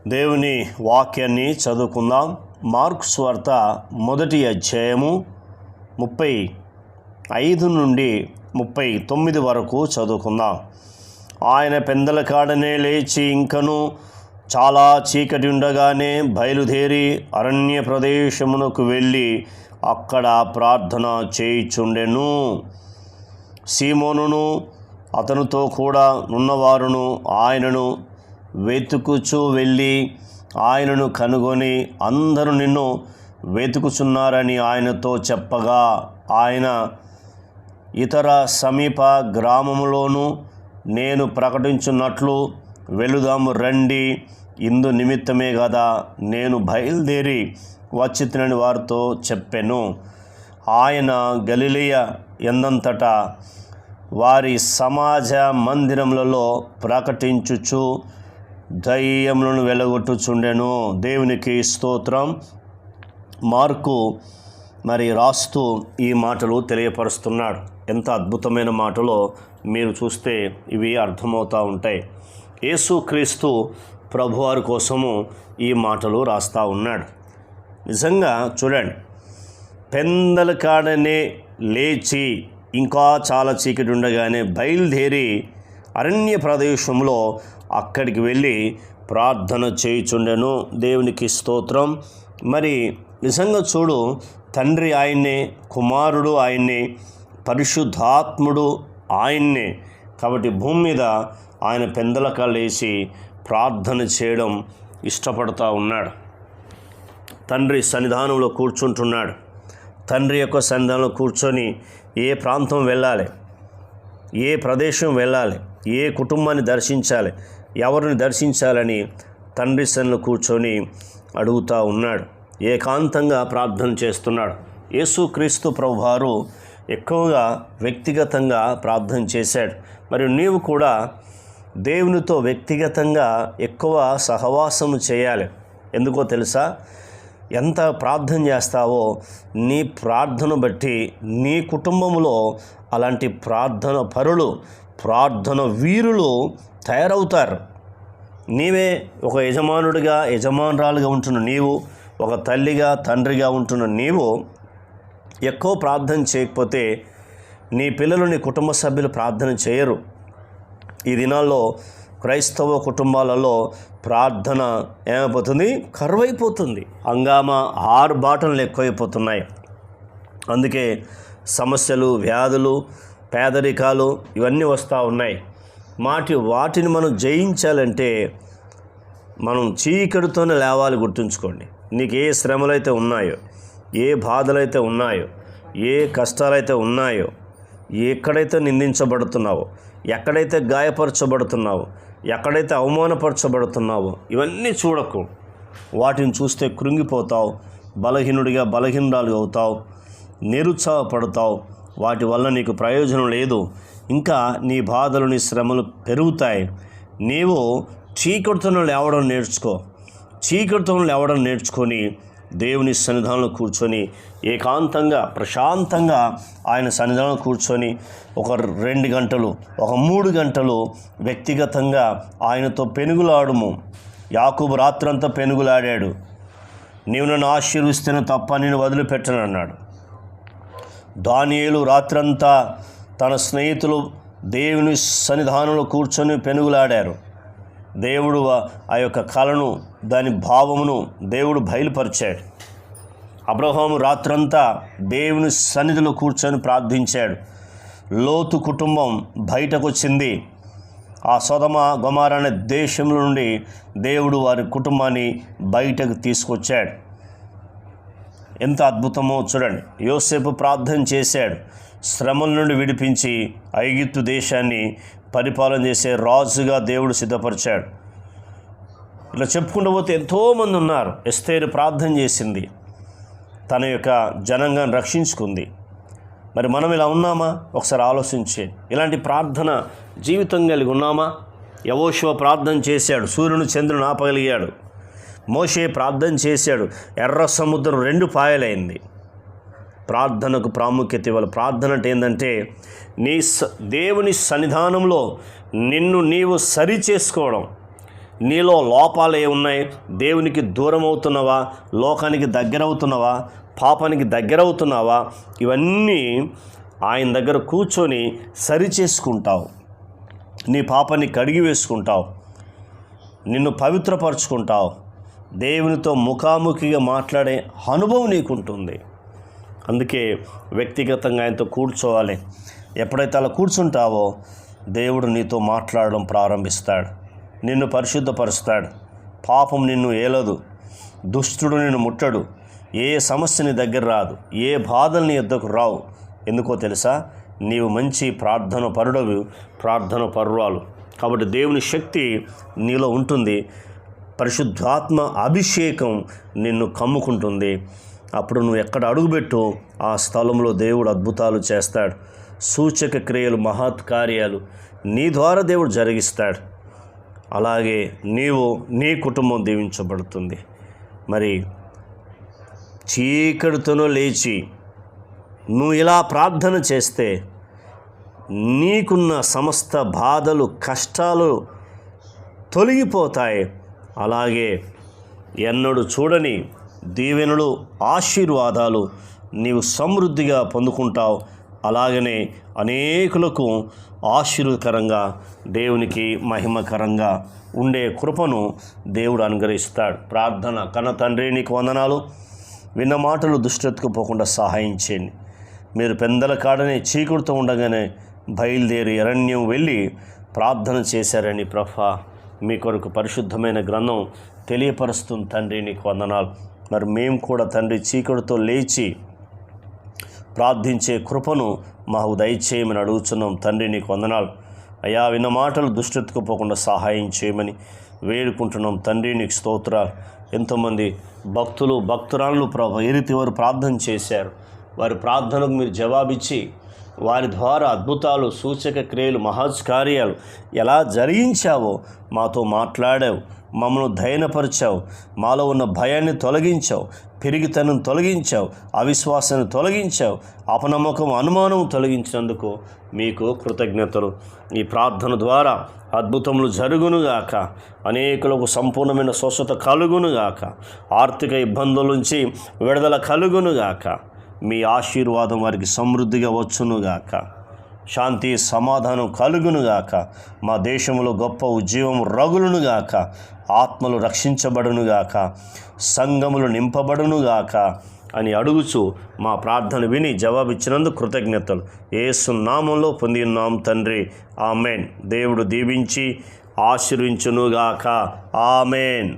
దేవుని వాక్యాన్ని చదువుకుందాం. మార్కు సువార్త 1వ అధ్యాయము 35 నుండి 39 వరకు చదువుకుందాం. ఆయన పెందల కాడనే లేచి ఇంకను చాలా చీకటి ఉండగానే బయలుదేరి అరణ్య ప్రదేశమునకు వెళ్ళి అక్కడ ప్రార్థన చేయుచుండెను. సీమోనును అతనితో కూడా ఉన్నవారును ఆయనను వెతుకుచూ వెళ్ళి ఆయనను కనుగొని, అందరూ నిన్ను వెతుకుచున్నారని ఆయనతో చెప్పగా, ఆయన ఇతర సమీప గ్రామములోనూ నేను ప్రకటించున్నట్లు వెళుదాము రండి, ఇందు నిమిత్తమే కదా నేను బయలుదేరి వచ్చితినని వారితో చెప్పెను. ఆయన గలిలయ యందంతటా వారి సమాజ మందిరములలో ప్రకటించుచు దయ్యములను వెలగొట్టుచుండెను. దేవునికి స్తోత్రం. మార్కు రాస్తూ ఈ మాటలు తెలియపరుస్తున్నాడు. ఎంత అద్భుతమైన మాటలో మీరు చూస్తే ఇవి అర్థమవుతూ ఉంటాయి. యేసుక్రీస్తు ప్రభువారి కోసము ఈ మాటలు రాస్తూ ఉన్నాడు. నిజంగా చూడండి, పెందల కాడనే లేచి ఇంకా చాలా చీకటి ఉండగానే బయలుదేరి అరణ్య ప్రదేశంలో అక్కడికి వెళ్ళి ప్రార్థన చేయుచుండెను. దేవునికి స్తోత్రం. నిజంగా చూడు, తండ్రి ఆయన్నే, కుమారుడు ఆయన్నే, పరిశుద్ధాత్ముడు ఆయన్నే. కాబట్టి భూమి మీద ఆయన పెందలక లేచి ప్రార్థన చేయడం ఇష్టపడుతూ ఉన్నాడు. తండ్రి సన్నిధానంలో కూర్చుంటున్నాడు. తండ్రి యొక్క సన్నిధానంలో కూర్చొని ఏ ప్రాంతం వెళ్ళాలి, ఏ ప్రదేశం వెళ్ళాలి, ఏ కుటుంబాన్ని దర్శించాలి, ఎవరిని దర్శించాలని తండ్రి సన్నిధిలో కూర్చొని అడుగుతూ ఉన్నాడు. ఏకాంతంగా ప్రార్థన చేస్తున్నాడు. యేసుక్రీస్తు ప్రభువారు ఎక్కువగా వ్యక్తిగతంగా ప్రార్థన చేశాడు. నీవు కూడా దేవునితో వ్యక్తిగతంగా ఎక్కువ సహవాసము చేయాలి. ఎందుకో తెలుసా? ఎంత ప్రార్థన చేస్తావో నీ ప్రార్థన బట్టి నీ కుటుంబంలో అలాంటి ప్రార్థన పరులు, ప్రార్థన వీరులు తయారవుతారు. నీవే ఒక యజమానుడిగా, యజమానురాలుగా ఉంటున్న నీవు, ఒక తల్లిగా, తండ్రిగా ఉంటున్న నీవు ఎక్కువ ప్రార్థన చేయకపోతే నీ పిల్లలు, నీ కుటుంబ సభ్యులు ప్రార్థన చేయరు. ఈ దినాల్లో క్రైస్తవ కుటుంబాలలో ప్రార్థన ఏమైపోతుంది? కరువైపోతుంది. హంగామా, ఆర్భాటనలు ఎక్కువైపోతున్నాయి. అందుకే సమస్యలు, వ్యాధులు, పేదరికాలు ఇవన్నీ వస్తూ ఉన్నాయి. వాటిని మనం జయించాలంటే మనం చీకటితోనే లేవాలి. గుర్తుంచుకోండి. నీకు ఏ శ్రమలైతే ఉన్నాయో, ఏ బాధలైతే ఉన్నాయో, ఏ కష్టాలైతే ఉన్నాయో, ఎక్కడైతే నిందించబడుతున్నావో, ఎక్కడైతే గాయపరచబడుతున్నావో, ఎక్కడైతే అవమానపరచబడుతున్నావో ఇవన్నీ చూడకు. వాటిని చూస్తే కృంగిపోతావు, బలహీనుడిగా బలహీనురాలు అవుతావు, నిరుత్సాహపడతావు. వాటి వల్ల నీకు ప్రయోజనం లేదు. ఇంకా నీ బాధలు, నీ శ్రమలు పెరుగుతాయి. నీవు చీకటితో లేవడం నేర్చుకో. చీకటితో లేవడం నేర్చుకొని దేవుని సన్నిధానంలో కూర్చొని ఏకాంతంగా, ప్రశాంతంగా ఆయన సన్నిధానంలో కూర్చొని ఒక 2 గంటలు, ఒక 3 గంటలు వ్యక్తిగతంగా ఆయనతో పెనుగులాడుము. యాకోబు రాత్రంతా పెనుగులాడాడు. నీవు నన్ను ఆశీర్వదిస్తేనే తప్ప నేను వదిలిపెట్టను అన్నాడు. దానియేలు రాత్రంతా తన స్నేహితులు దేవుని సన్నిధానంలో కూర్చొని పెనుగులాడారు. దేవుడు ఆ యొక్క కళను, దాని భావమును దేవుడు బయలుపరిచాడు. అబ్రహాము రాత్రంతా దేవుని సన్నిధిలో కూర్చొని ప్రార్థించాడు. లోతు కుటుంబం బయటకు వచ్చింది. ఆ సొదమ గొమొర్రా అనే దేశంలో నుండి దేవుడు వారి కుటుంబాన్ని బయటకు తీసుకొచ్చాడు. ఎంత అద్భుతమో చూడండి. యోసేపు ప్రార్థన చేశాడు. శ్రమల నుండి విడిపించి ఐగుప్తు దేశాన్ని పరిపాలన చేసే రాజుగా దేవుడు సిద్ధపరిచాడు. ఇలా చెప్పుకుంటూ పోతే ఎంతోమంది ఉన్నారు. ఎస్తేరు ప్రార్థన చేసింది, తన యొక్క జనాంగాన్ని రక్షించుకుంది. మనం ఇలా ఉన్నామా? ఒకసారి ఆలోచించే. ఇలాంటి ప్రార్థన జీవితం కలిగి ఉన్నామా? యెహోషువ ప్రార్థన చేశాడు, సూర్యుని చంద్రుని ఆపగలిగాడు. మోషే ప్రార్థన చేశాడు, ఎర్ర సముద్రం 2 పాయలైంది. ప్రార్థనకు ప్రాముఖ్యత ఇవ్వాలి. ప్రార్థన అంటే ఏంటంటే దేవుని సన్నిధానంలో నిన్ను నీవు సరి చేసుకోవడం, నీలో లోపాలు ఏమున్నాయి? దేవునికి దూరం అవుతున్నావా? లోకానికి దగ్గర అవుతున్నావా? పాపానికి దగ్గర అవుతున్నావా? ఇవన్నీ ఆయన దగ్గర కూర్చొని సరిచేసుకుంటావు. నీ పాపాన్ని కడిగి వేసుకుంటావు, నిన్ను పవిత్రపరచుకుంటావు. దేవునితో ముఖాముఖిగా మాట్లాడే అనుభవం నీకుంటుంది. అందుకే వ్యక్తిగతంగా ఆయనతో కూర్చోవాలి. ఎప్పుడైతే అలా కూర్చుంటావో దేవుడు నీతో మాట్లాడడం ప్రారంభిస్తాడు, నిన్ను పరిశుద్ధపరుస్తాడు. పాపం నిన్ను ఏలదు, దుష్టుడు నిన్ను ముట్టడు, ఏ సమస్య నీ దగ్గర రాదు, ఏ బాధలు నీ ఎద్దకు రావు. ఎందుకో తెలుసా? నీవు మంచి ప్రార్థన పరుడవు, ప్రార్థన పరురాలు. కాబట్టి దేవుని శక్తి నీలో ఉంటుంది, పరిశుద్ధాత్మ అభిషేకం నిన్ను కమ్ముకుంటుంది. అప్పుడు నువ్వు ఎక్కడ అడుగుపెట్టు ఆ స్థలంలో దేవుడు అద్భుతాలు చేస్తాడు. సూచక క్రియలు, మహత్ కార్యాలు నీ ద్వారా దేవుడు జరిగిస్తాడు. అలాగే నీ కుటుంబం దీవించబడుతుంది. మరి చీకటితోనూ లేచి నువ్వు ఇలా ప్రార్థన చేస్తే నీకున్న సమస్త బాధలు, కష్టాలు తొలగిపోతాయి. అలాగే ఎన్నడూ చూడని దీవెనలు, ఆశీర్వాదాలు నీవు సమృద్ధిగా పొందుకుంటావు. అలాగనే అనేకులకు ఆశీర్వదకరంగా, దేవునికి మహిమకరంగా ఉండే కృపను దేవుడు అనుగ్రహిస్తాడు. ప్రార్థన. కన్న తండ్రి, నీకు వందనాలు. విన్న మాటలు దుష్టెత్తుకుపోకుండా సహాయం చేయండి. మీరు పెందల కాడనే చీకుడుతూ ఉండగానే బయలుదేరి అరణ్యం వెళ్ళి ప్రార్థన చేశారని ప్రభా, మీ కొరకు పరిశుద్ధమైన గ్రంథం తెలియపరుస్తుంది తండ్రి, నీకు వందనాలు. మరి మేము కూడా తండ్రి చీకటితో లేచి ప్రార్థించే కృపను మాకు దయచేయమని అడుగుతున్నాం తండ్రి, నీకు వందనాలు. అయ్యా, విన్న మాటలు దుష్టెత్తుకుపోకుండా సహాయం చేయమని వేడుకుంటున్నాం తండ్రి, నీకు స్తోత్రాలు. ఎంతోమంది భక్తులు, భక్తురాళ్ళు ప్రభు ఏ రీతి వారు ప్రార్థన చేశారు, వారి ప్రార్థనకు మీరు జవాబిచ్చి వారి ద్వారా అద్భుతాలు, సూచక క్రియలు, మహత్కార్యాలు ఎలా జరిగించావో మాతో మాట్లాడావు. మమ్మల్ని ధైర్యపరిచావు, మాలో ఉన్న భయాన్ని తొలగించావు, పెరిగితనం తొలగించావు, అవిశ్వాసాన్ని తొలగించావు, అపనమ్మకం, అనుమానం తొలగించినందుకు మీకు కృతజ్ఞతలు. ఈ ప్రార్థన ద్వారా అద్భుతములు జరుగునుగాక, అనేకులకు సంపూర్ణమైన స్వస్థత కలుగునుగాక, ఆర్థిక ఇబ్బందుల నుంచి విడుదల కలుగునుగాక, మీ ఆశీర్వాదం వారికి సమృద్ధిగా వచ్చునుగాక, శాంతి సమాధానం కలుగునుగాక, మా దేశంలో గొప్ప ఉజ్జీవం రగులునుగాక, ఆత్మలు రక్షించబడునుగాక, సంఘములు నింపబడునుగాక అని అడుగుచు మా ప్రార్థన విని జవాబిచ్చినందుకు కృతజ్ఞతలు. యేసు నామంలో పొంది ఉన్నాం తండ్రి. ఆమెన్. దేవుడు దీవించి ఆశీర్వించునుగాక. ఆమెన్.